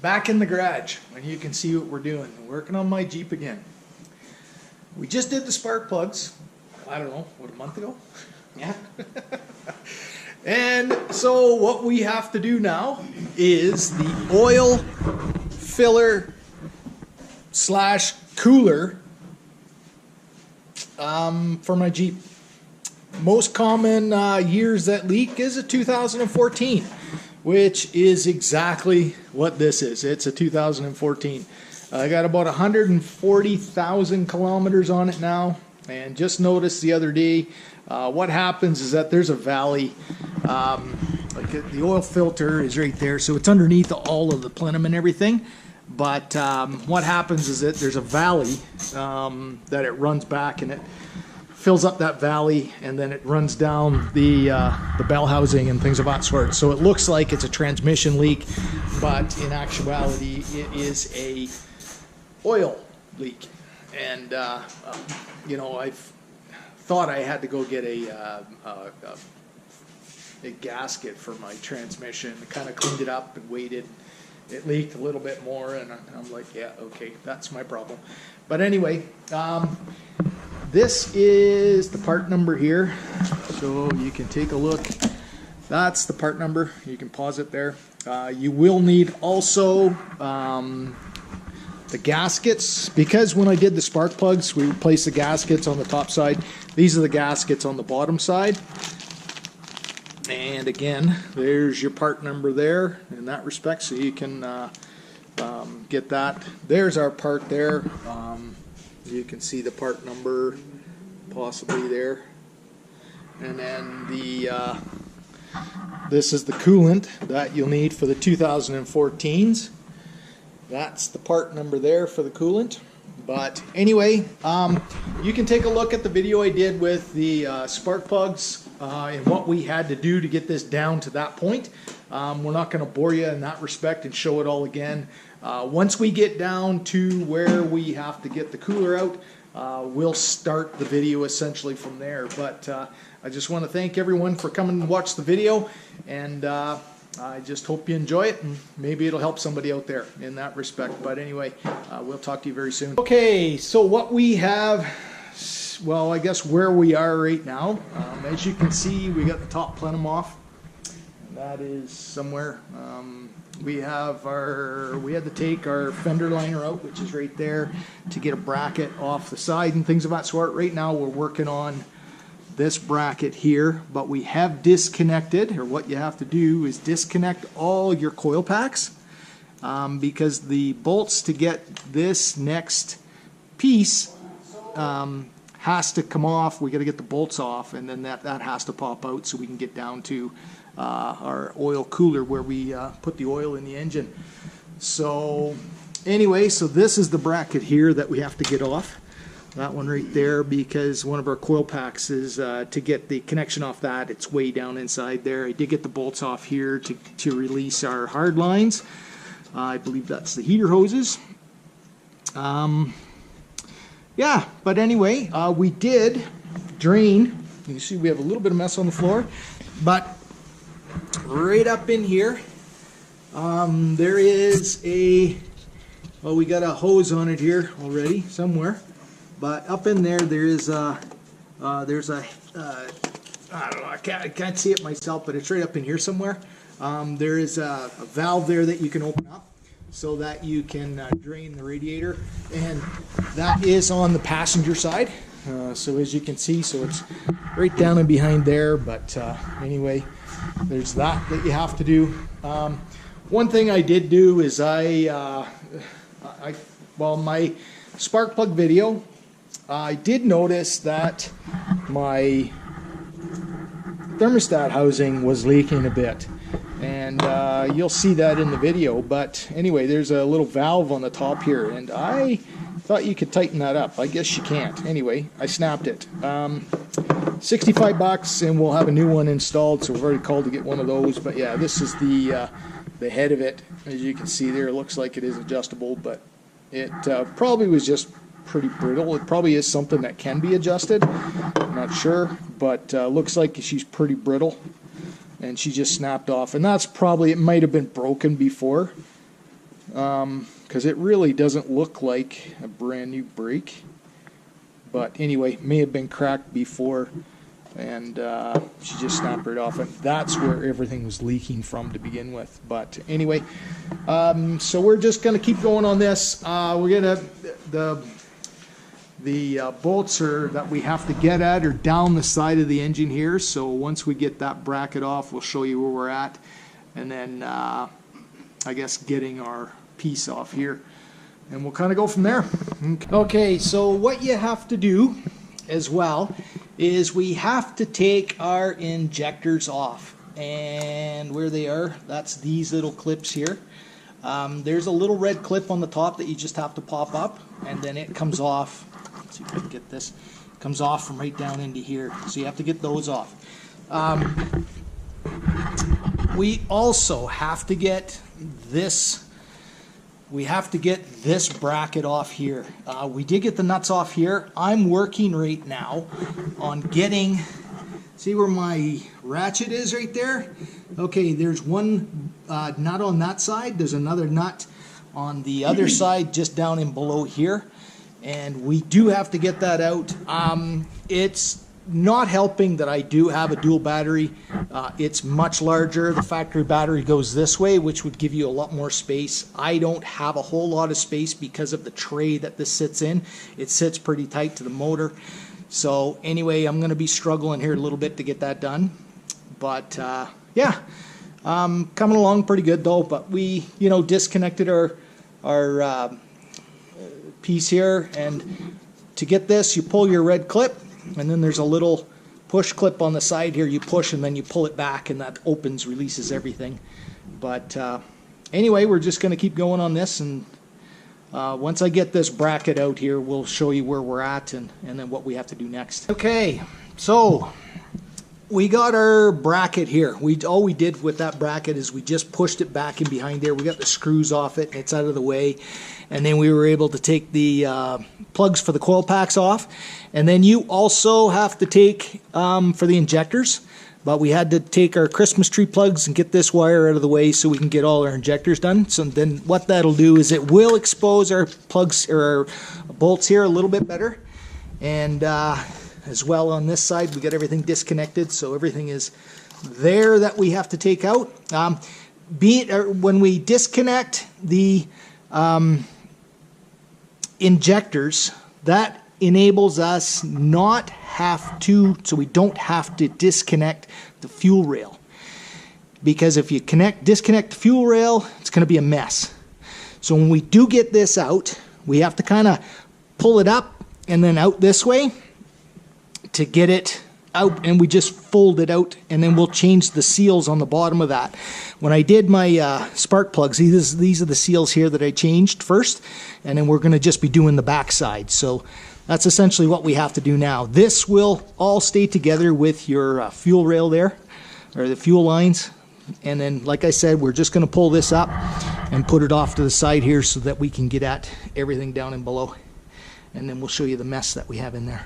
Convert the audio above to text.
Back in the garage, and you can see what we're doing. We're working on my Jeep again. We just did the spark plugs, I don't know, what, a month ago? Yeah. And so what we have to do now is the oil filler slash cooler for my Jeep. Most common years that leak is a 2014, which is exactly what this is. It's a 2014. I got about 140,000 kilometers on it now, and just noticed the other day what happens is that there's a valley, like the oil filter is right there, so it's underneath all of the plenum and everything. But what happens is that there's a valley that it runs back, and it fills up that valley, and then it runs down the bell housing and things of that sort. So it looks like it's a transmission leak, but in actuality it is a oil leak. And you know, I've thought I had to go get a gasket for my transmission. I kind of cleaned it up and waited. It leaked a little bit more, and I'm like, yeah, okay, that's my problem. But anyway, this is the part number here, so you can take a look. That's the part number. You can pause it there. You will need also the gaskets, because when I did the spark plugs, we replaced the gaskets on the top side. These are the gaskets on the bottom side. And again, there's your part number there in that respect, so you can get that. There's our part there. You can see the part number possibly there. And then the this is the coolant that you'll need for the 2014s. That's the part number there for the coolant. But anyway, you can take a look at the video I did with the spark plugs and what we had to do to get this down to that point. We're not going to bore you in that respect and show it all again. Once we get down to where we have to get the cooler out, we'll start the video essentially from there. But I just want to thank everyone for coming and watch the video, and I just hope you enjoy it, and maybe it'll help somebody out there in that respect. But anyway, we'll talk to you very soon. Okay, so what we have, well, I guess where we are right now, as you can see, we got the top plenum off. And that is somewhere. We had to take our fender liner out, which is right there, to get a bracket off the side and things of that sort. Right now we're working on this bracket here, but we have disconnected, or what you have to do is disconnect all your coil packs, because the bolts to get this next piece has to come off. We got to get the bolts off, and then that has to pop out so we can get down to our oil cooler where we put the oil in the engine. So anyway, so this is the bracket here that we have to get off. That one right there, because one of our coil packs is to get the connection off that, it's way down inside there. I did get the bolts off here to release our hard lines. I believe that's the heater hoses. Yeah, but anyway, we did drain. You see we have a little bit of mess on the floor, but right up in here, there is well, we got a hose on it here already somewhere. But up in there, there's a I don't know, I can't see it myself, but it's right up in here somewhere. There is a valve there that you can open up so that you can drain the radiator, and that is on the passenger side. So as you can see, so it's right down and behind there. But anyway, there's that you have to do. One thing I did do is well, my spark plug video, I did notice that my thermostat housing was leaking a bit, and you'll see that in the video. But anyway, there's a little valve on the top here, and I thought you could tighten that up. I guess you can't. Anyway, I snapped it. 65 bucks, and we'll have a new one installed, so we've already called to get one of those. But yeah, this is the head of it. As you can see there, it looks like it is adjustable, but it probably was just pretty brittle. It probably is something that can be adjusted. I'm not sure, but looks like she's pretty brittle, and she just snapped off. And that's probably, it might have been broken before, because it really doesn't look like a brand new brake. But anyway, may have been cracked before, and she just snapped it off, and that's where everything was leaking from to begin with. But anyway, so we're just going to keep going on this. We're going to the bolts that we have to get at are down the side of the engine here. So once we get that bracket off, we'll show you where we're at, and then I guess getting our piece off here, and we'll kind of go from there. Okay, so what you have to do as well is we have to take our injectors off, and where they are, that's these little clips here. There's a little red clip on the top that you just have to pop up, and then it comes off. Let's see if I can get this. It comes off from right down into here, so you have to get those off. We also have to get this. We have to get this bracket off here. We did get the nuts off here. I'm working right now on getting, see where my ratchet is right there? Okay, there's one nut on that side. There's another nut on the other side just down in below here. And we do have to get that out. It's not helping that I do have a dual battery. It's much larger. The factory battery goes this way, which would give you a lot more space. I don't have a whole lot of space because of the tray that this sits in. It sits pretty tight to the motor. So anyway, I'm going to be struggling here a little bit to get that done. But yeah, coming along pretty good though. But we, disconnected our piece here, and to get this, you pull your red clip, and then there's a little push clip on the side here. You push and then you pull it back, and that opens, releases everything. But anyway, we're just going to keep going on this, and once I get this bracket out here, we'll show you where we're at and then what we have to do next. Okay, so we got our bracket here. All we did with that bracket is we just pushed it back in behind there. We got the screws off it, and it's out of the way. And then we were able to take the plugs for the coil packs off. And then you also have to take for the injectors. But we had to take our Christmas tree plugs and get this wire out of the way so we can get all our injectors done. So then what that'll do is it will expose our plugs or our bolts here a little bit better. And as well on this side, we got everything disconnected, so everything is there that we have to take out. When we disconnect the injectors, that enables us not have to, so we don't have to disconnect the fuel rail. Because if you disconnect the fuel rail, it's going to be a mess. So when we do get this out, we have to kind of pull it up and then out this way to get it out, and we just fold it out, and then we'll change the seals on the bottom of that. When I did my spark plugs, these are the seals here that I changed first, and then we're going to just be doing the back side. So that's essentially what we have to do now. This will all stay together with your fuel rail there, or the fuel lines, and then like I said, we're just going to pull this up and put it off to the side here so that we can get at everything down and below, and then we'll show you the mess that we have in there.